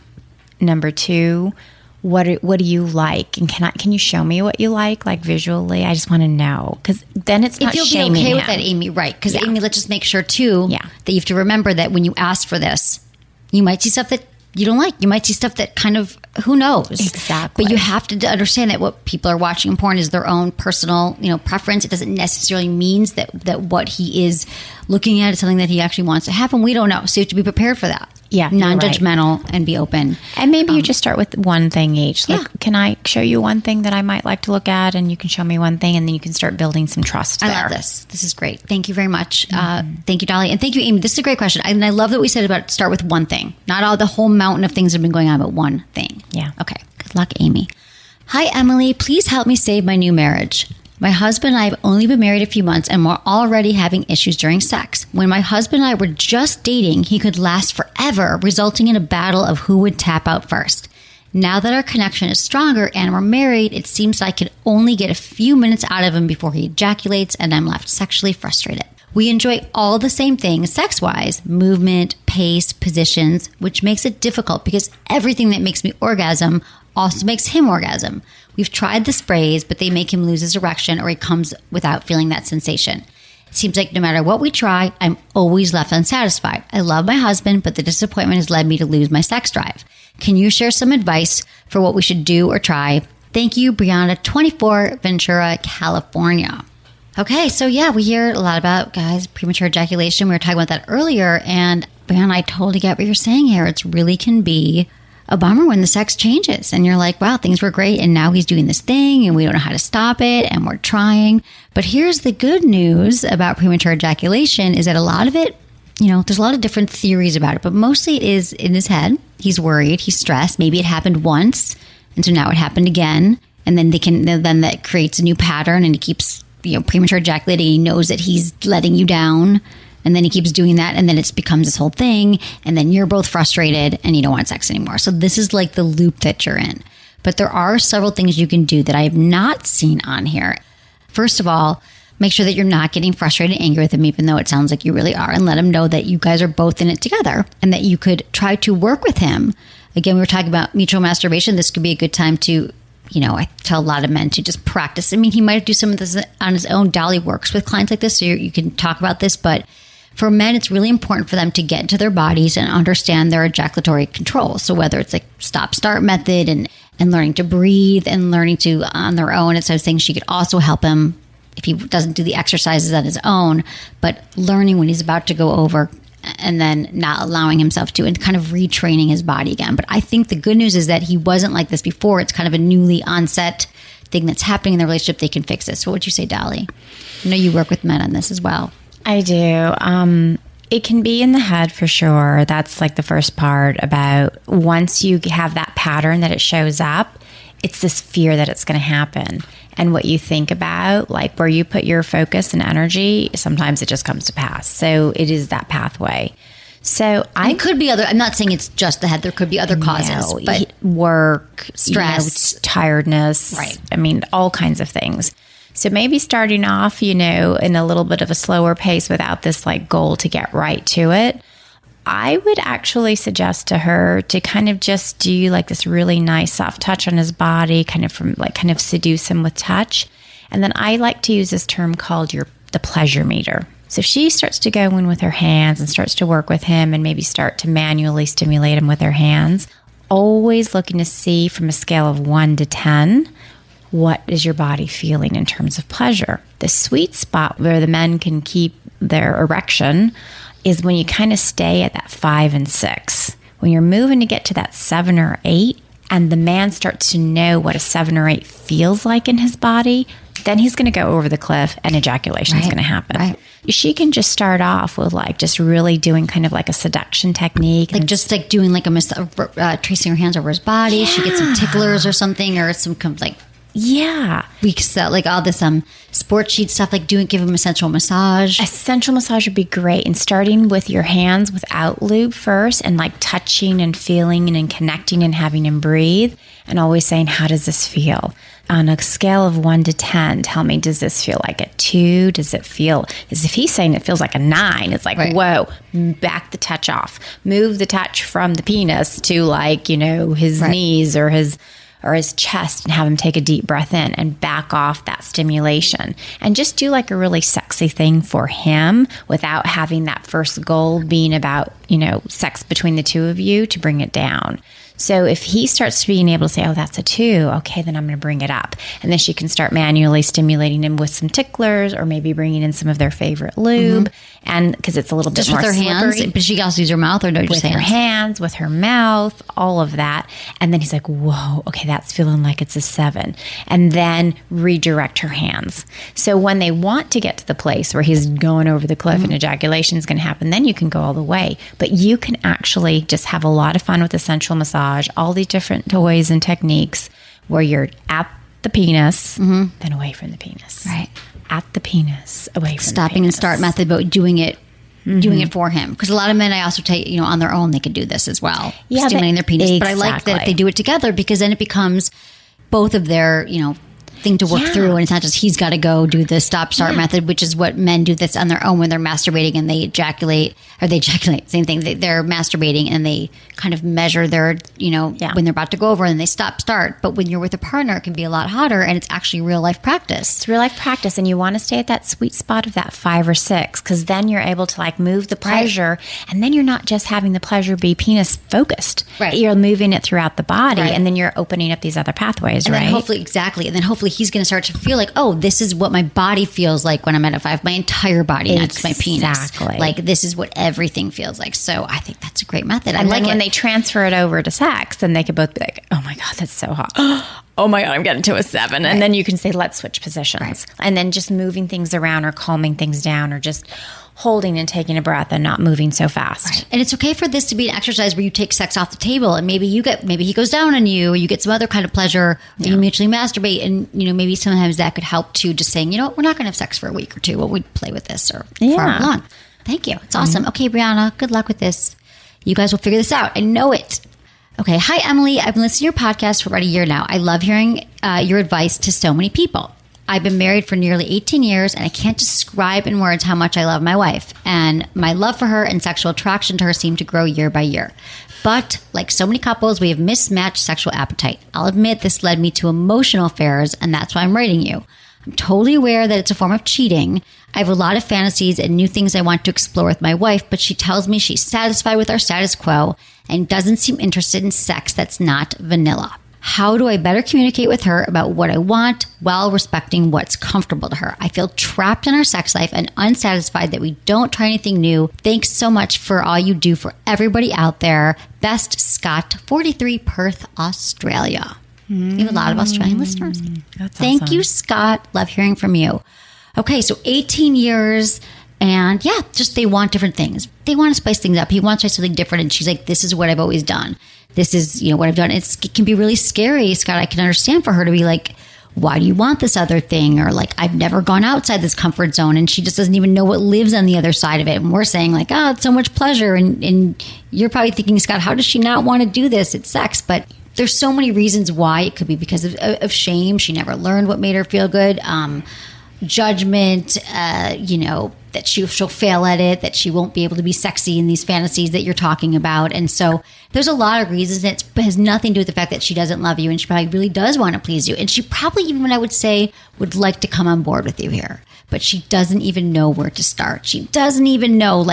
Number two, what do you like? And can you show me what you like visually? I just want to know, because then it's not if shaming you'll be okay him. with that, Amy, right? Because Amy, let's just make sure too that you have to remember that when you ask for this, you might see stuff that you don't like. You might see stuff that kind of, who knows? Exactly. But you have to understand that what people are watching in porn is their own personal, preference. It doesn't necessarily means that what he is looking at is something that he actually wants to happen. We don't know. So you have to be prepared for that. Yeah. Non-judgmental and be open. And maybe you just start with one thing each. Like, can I show you one thing that I might like to look at? And you can show me one thing, and then you can start building some trust there. I love this. This is great. Thank you very much. Thank you, Dolly. And thank you, Amy. This is a great question. And I love that we said about start with one thing. Not all the whole mountain of things that have been going on, but one thing. Yeah. Okay. Good luck, Amy. Hi, Emily. Please help me save my new marriage. My husband and I have only been married a few months, and we're already having issues during sex. When my husband and I were just dating, he could last forever, resulting in a battle of who would tap out first. Now that our connection is stronger and we're married, it seems I can only get a few minutes out of him before he ejaculates, and I'm left sexually frustrated. We enjoy all the same things sex-wise, movement, pace, positions, which makes it difficult because everything that makes me orgasm also makes him orgasm. We've tried the sprays, but they make him lose his erection or he comes without feeling that sensation. It seems like no matter what we try, I'm always left unsatisfied. I love my husband, but the disappointment has led me to lose my sex drive. Can you share some advice for what we should do or try? Thank you, Brianna, 24, Ventura, California. Okay, so yeah, we hear a lot about, guys, premature ejaculation. We were talking about that earlier, and Brianna, I totally get what you're saying here. It really can be a bummer when the sex changes and you're like, wow, things were great and now he's doing this thing and we don't know how to stop it and we're trying. But here's the good news about premature ejaculation is that a lot of it, there's a lot of different theories about it, but mostly it is in his head. He's worried, he's stressed. Maybe it happened once and so now it happened again. And then then that creates a new pattern and he keeps, premature ejaculating. He knows that he's letting you down. And then he keeps doing that, and then it becomes this whole thing, and then you're both frustrated, and you don't want sex anymore. So this is like the loop that you're in. But there are several things you can do that I have not seen on here. First of all, make sure that you're not getting frustrated and angry with him, even though it sounds like you really are, and let him know that you guys are both in it together, and that you could try to work with him. Again, we were talking about mutual masturbation. This could be a good time to, I tell a lot of men to just practice. I mean, he might do some of this on his own. Dolly works with clients like this, so you can talk about this, but for men, it's really important for them to get into their bodies and understand their ejaculatory control. So whether it's like stop-start method and learning to breathe and learning to on their own. And so I was saying she could also help him if he doesn't do the exercises on his own, but learning when he's about to go over and then not allowing himself to and kind of retraining his body again. But I think the good news is that he wasn't like this before. It's kind of a newly onset thing that's happening in the relationship. They can fix this. So what would you say, Dolly? I know you work with men on this as well. I do. It can be in the head for sure. That's like the first part about once you have that pattern that it shows up, it's this fear that it's going to happen. And what you think about, like where you put your focus and energy, sometimes it just comes to pass. So it is that pathway. So it could be other, I'm not saying it's just the head. There could be other causes, but work, stress, tiredness, right? I mean, all kinds of things. So maybe starting off, in a little bit of a slower pace without this like goal to get right to it. I would actually suggest to her to kind of just do like this really nice soft touch on his body, kind of seduce him with touch. And then I like to use this term called the pleasure meter. So if she starts to go in with her hands and starts to work with him and maybe start to manually stimulate him with her hands, always looking to see from a scale of 1 to 10, what is your body feeling in terms of pleasure? The sweet spot where the men can keep their erection is when you kind of stay at that 5 and 6. When you're moving to get to that 7 or 8, and the man starts to know what a 7 or 8 feels like in his body, then he's going to go over the cliff and ejaculation is going to happen. Right. She can just start off with like just really doing kind of like a seduction technique. Like just like doing like tracing her hands over his body. Yeah. She gets some ticklers or something or some kind of like, yeah. We sell like all this sport sheet stuff, like give him a sensual massage. A sensual massage would be great. And starting with your hands without lube first and like touching and feeling and connecting and having him breathe and always saying, how does this feel? on a scale of 1 to 10, tell me, does this feel like a 2? Does it feel, as if he's saying it feels like a 9, it's like, whoa, back the touch off. Move the touch from the penis to like, his knees or his chest, and have him take a deep breath in and back off that stimulation. And just do like a really sexy thing for him without having that first goal being about, sex between the two of you to bring it down. So if he starts being able to say, oh, that's a 2, okay, then I'm going to bring it up. And then she can start manually stimulating him with some ticklers, or maybe bringing in some of their favorite lube. And because it's a little bit more with her slippery. hands, but she can also use her mouth, or no, just with her hands, with her mouth, all of that. And then he's like, whoa, okay, that's feeling like it's a 7. And then redirect her hands. So when they want to get to the place where he's going over the cliff and ejaculation is going to happen, then you can go all the way. But you can actually just have a lot of fun with the sensual massage, all these different toys and techniques where you're at the penis, then away from the penis. Right. At the penis, away from stopping the and penis. start method, but doing it for him. Because a lot of men, I also take, on their own, they could do this as well. Yeah, stimulating their penis. exactly. But I like that if they do it together, because then it becomes both of their, thing to work through, and it's not just he's got to go do the stop-start method, which is what men do this on their own when they're masturbating and they ejaculate, same thing. They're masturbating and they kind of measure their, when they're about to go over, and they stop-start. But when you're with a partner, it can be a lot hotter, and it's actually real-life practice. It's real life practice, and you want to stay at that sweet spot of that 5 or 6, because then you're able to like move the pleasure, and then you're not just having the pleasure be penis focused. Right. You're moving it throughout the body, Right. and then you're opening up these other pathways, And right? then hopefully he's going to start to feel like, oh, this is what my body feels like when I'm at a 5. My entire body, not just my penis. Exactly. Like, this is what everything feels like. So I think that's a great method. I And like then when it. they transfer it over to sex, then they could both be like, oh my God, that's so hot. Oh my God, I'm getting to a 7. Right. And then you can say, let's switch positions. Right. And then just moving things around, or calming things down, or just holding and taking a breath and not moving so fast. Right. And it's okay for this to be an exercise where you take sex off the table, and maybe he goes down on you, or you get some other kind of pleasure, or you mutually masturbate, and maybe sometimes that could help too. Just saying, we're not going to have sex for a week or 2. Well, we'd play with this, or for however long. Thank you. It's awesome. Okay, Brianna, good luck with this. You guys will figure this out. I know it. Okay. Hi, Emily. I've been listening to your podcast for about a year now. I love hearing your advice to so many people. I've been married for nearly 18 years, and I can't describe in words how much I love my wife. And my love for her and sexual attraction to her seem to grow year by year. But like so many couples, we have mismatched sexual appetite. I'll admit this led me to emotional affairs, and that's why I'm writing you. I'm totally aware that it's a form of cheating. I have a lot of fantasies and new things I want to explore with my wife, but she tells me she's satisfied with our status quo and doesn't seem interested in sex that's not vanilla. How do I better communicate with her about what I want while respecting what's comfortable to her? I feel trapped in our sex life and unsatisfied that we don't try anything new. Thanks so much for all you do for everybody out there. Best, Scott, 43, Perth, Australia. You have a lot of Australian listeners. That's Thank awesome. you, Scott. Love hearing from you. Okay, so 18 years, and just they want different things. They want to spice things up. He wants to try something different, and she's like, this is what I've always done. This is, what I've done. It can be really scary, Scott. I can understand for her to be like, why do you want this other thing? Or like, I've never gone outside this comfort zone, and she just doesn't even know what lives on the other side of it. And we're saying like, oh, it's so much pleasure. And you're probably thinking, Scott, how does she not want to do this? It's sex. But there's so many reasons why. It could be because of shame. She never learned what made her feel good. Judgment, that she'll fail at it, that she won't be able to be sexy in these fantasies that you're talking about. And so there's a lot of reasons. It has nothing to do with the fact that she doesn't love you, and she probably really does want to please you. And she probably, even I would say, would like to come on board with you here. But she doesn't even know where to start. She doesn't even know,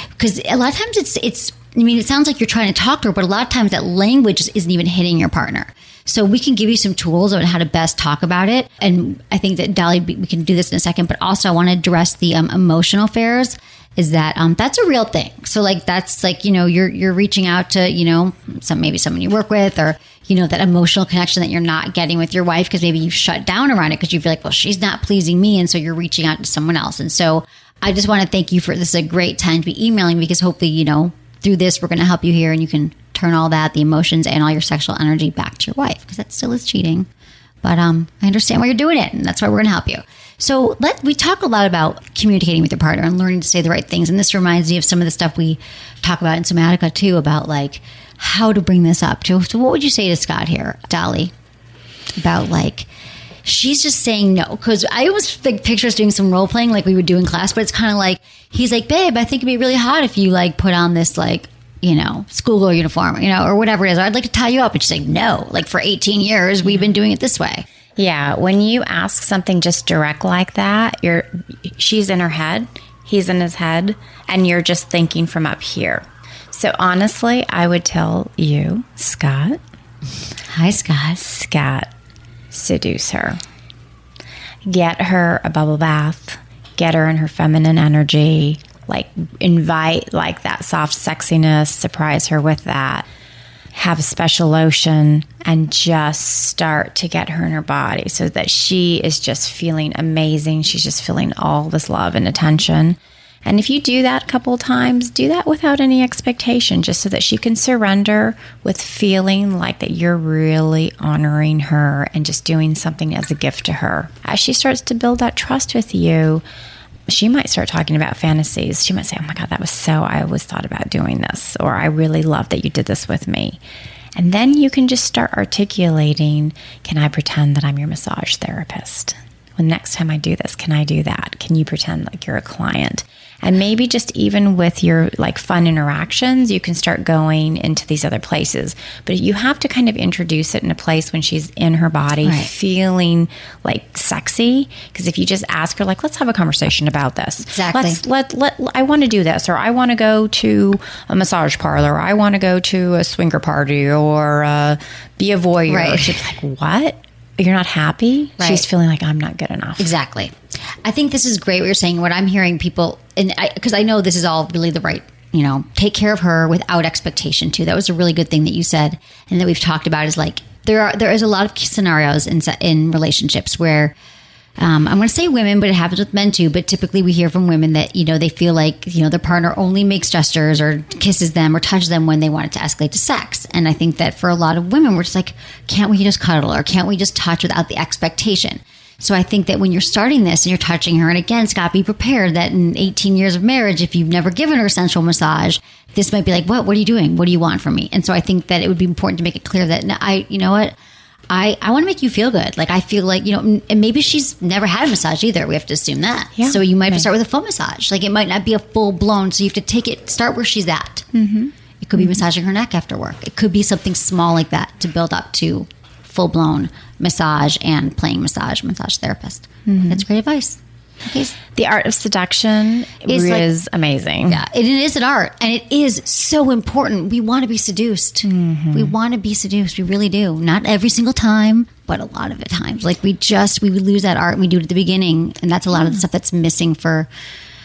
because a lot of times it sounds like you're trying to talk to her, but a lot of times that language isn't even hitting your partner. So we can give you some tools on how to best talk about it. And I think that, Dolly, we can do this in a second, but also I want to address the emotional affairs, is that that's a real thing. So that's you're reaching out to, maybe someone you work with, or, that emotional connection that you're not getting with your wife because maybe you've shut down around it because you feel like, well, she's not pleasing me. And so you're reaching out to someone else. And so I just want to thank you for this. Is a great time to be emailing, because hopefully, through this, we're going to help you here, and you can turn all that, the emotions and all your sexual energy, back to your wife, because that still is cheating. But I understand why you're doing it, and that's why we're going to help you. So we talk a lot about communicating with your partner and learning to say the right things. And this reminds me of some of the stuff we talk about in Somatica too, about how to bring this up. So what would you say to Scott here, Dolly, about she's just saying no. Because I always picture us doing some role playing like we would do in class, but it's kind of like, he's like, babe, I think it'd be really hot if you like put on this like, schoolgirl uniform, or whatever it is. Or I'd like to tie you up. And she's like, no, like for 18 years, we've been doing it this way. Yeah. When you ask something just direct like that, she's in her head, he's in his head, and you're just thinking from up here. So honestly, I would tell you, Scott. Hi, Scott. Scott, seduce her. Get her a bubble bath. Get her in her feminine energy. Like invite like that soft sexiness, surprise her with that. Have a special lotion and just start to get her in her body so that she is just feeling amazing. She's just feeling all this love and attention. And if you do that a couple of times, do that without any expectation, just so that she can surrender with feeling like that you're really honoring her and just doing something as a gift to her. As she starts to build that trust with you, she might start talking about fantasies. She might say, oh my God, I always thought about doing this, or I really love that you did this with me. And then you can just start articulating, can I pretend that I'm your massage therapist? Well, next time I do this, can I do that? Can you pretend like you're a client? And maybe just even with your like fun interactions, you can start going into these other places. But you have to kind of introduce it in a place when she's in her body, right, feeling like sexy. Because if you just ask her, like, let's have a conversation about this. Exactly. I want to do this, or I want to go to a massage parlor, or I want to go to a swinger party, or be a voyeur. Right. She's like, what? You're not happy? Right. She's feeling like I'm not good enough. Exactly. I think this is great what you're saying. What I'm hearing people, because I know this is all really the right, take care of her without expectation too. That was a really good thing that you said and that we've talked about is like, there is a lot of scenarios in relationships where, I'm going to say women, but it happens with men too. But typically we hear from women that, they feel like, their partner only makes gestures or kisses them or touches them when they want it to escalate to sex. And I think that for a lot of women, we're just like, can't we just cuddle or can't we just touch without the expectation? So I think that when you're starting this and you're touching her, and again, Scott, be prepared that in 18 years of marriage, if you've never given her sensual massage, this might be like, what are you doing? What do you want from me? And so I think that it would be important to make it clear that I want to make you feel good. Like, I feel like, and maybe she's never had a massage either. We have to assume that. Yeah, so you might have to start with a foot massage. Like, it might not be a full blown. So you have to start where she's at. Mm-hmm. It could be massaging her neck after work. It could be something small like that to build up to full blown massage and playing massage therapist. Mm-hmm. That's great advice. Okay. The art of seduction is amazing. Yeah, it is an art, and it is so important. We want to be seduced. Mm-hmm. We want to be seduced. We really do. Not every single time, but a lot of the times. Like we would lose that art, and we do it at the beginning, and that's a lot of the stuff that's missing for.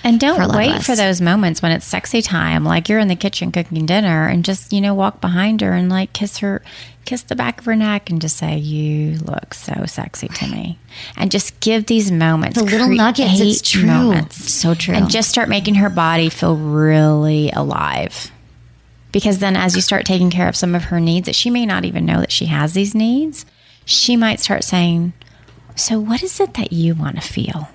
And don't wait for those moments when it's sexy time. Like you're in the kitchen cooking dinner and just, walk behind her and like kiss the back of her neck and just say, you look so sexy to me. And just give these moments. The little nuggets. It's true. Moments. It's so true. And just start making her body feel really alive. Because then as you start taking care of some of her needs that she may not even know that she has these needs, she might start saying, so what is it that you want to feel?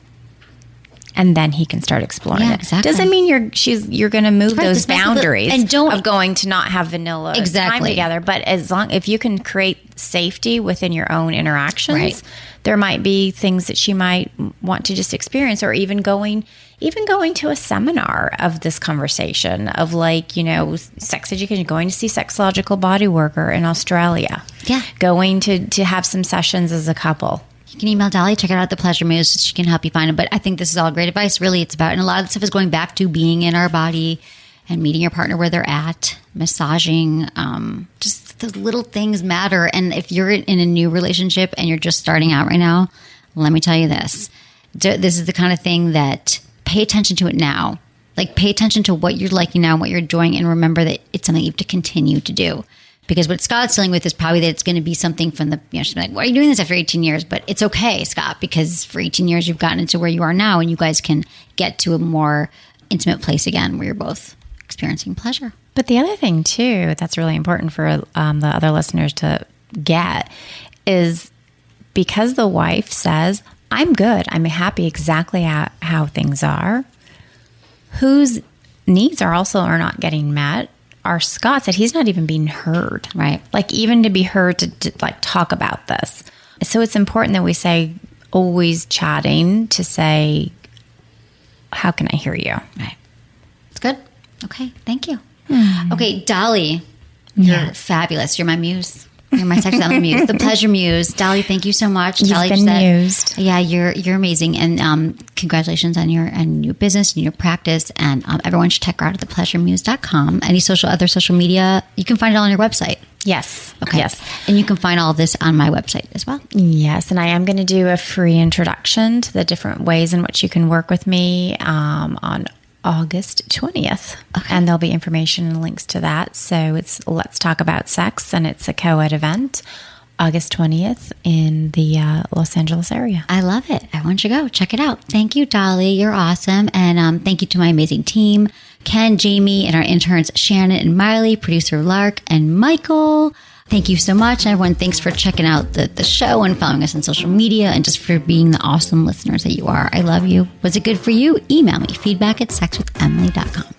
And then he can start exploring it. Exactly. Doesn't mean you're going to move those boundaries of going to not have vanilla time together. But if you can create safety within your own interactions, right, there might be things that she might want to just experience, or even going to a seminar of this conversation of sex education, going to see sexological bodyworker in Australia. Yeah. Going to have some sessions as a couple. You can email Dolly, check her out at the Pleasure Muse. She can help you find it. But I think this is all great advice. Really, it's about, and a lot of the stuff is going back to being in our body and meeting your partner where they're at, massaging. Just the little things matter. And if you're in a new relationship and you're just starting out right now, let me tell you this. This is the kind of thing that pay attention to it now. Like, pay attention to what you're liking now and what you're enjoying, and remember that it's something you have to continue to do. Because what Scott's dealing with is probably that it's going to be something from the, she's like, why are you doing this after 18 years? But it's okay, Scott, because for 18 years you've gotten into where you are now, and you guys can get to a more intimate place again where you're both experiencing pleasure. But the other thing too, that's really important for the other listeners to get is, because the wife says, I'm good, I'm happy exactly how things are, whose needs are not getting met, are Scott said he's not even being heard. Right. Like, even to be heard to like talk about this. So it's important that we say, always chatting to say, how can I hear you? Right. It's good. Okay. Thank you. Okay, Dolly, you're fabulous. You're my muse. You're my sexuality muse, the Pleasure Muse. Dolly, thank you so much. You've Dolly been Josette. mused. Yeah, you're amazing, and congratulations on your new business and your practice. And everyone should check her out at thepleasuremuse.com. Any other social media, you can find it all on your website. Yes. Okay. Yes. And you can find all of this on my website as well. Yes. And I am going to do a free introduction to the different ways in which you can work with me on August 20th. Okay. And there'll be information and links to that. So it's Let's Talk About Sex, and it's a co-ed event, August 20th in the Los Angeles area. I love it. I want you to go check it out. Thank you, Dolly. You're awesome. And thank you to my amazing team, Ken, Jamie, and our interns, Shannon and Miley, producer Lark, and Michael. Thank you so much, everyone. Thanks for checking out the show and following us on social media, and just for being the awesome listeners that you are. I love you. Was it good for you? Email me, feedback@sexwithemily.com.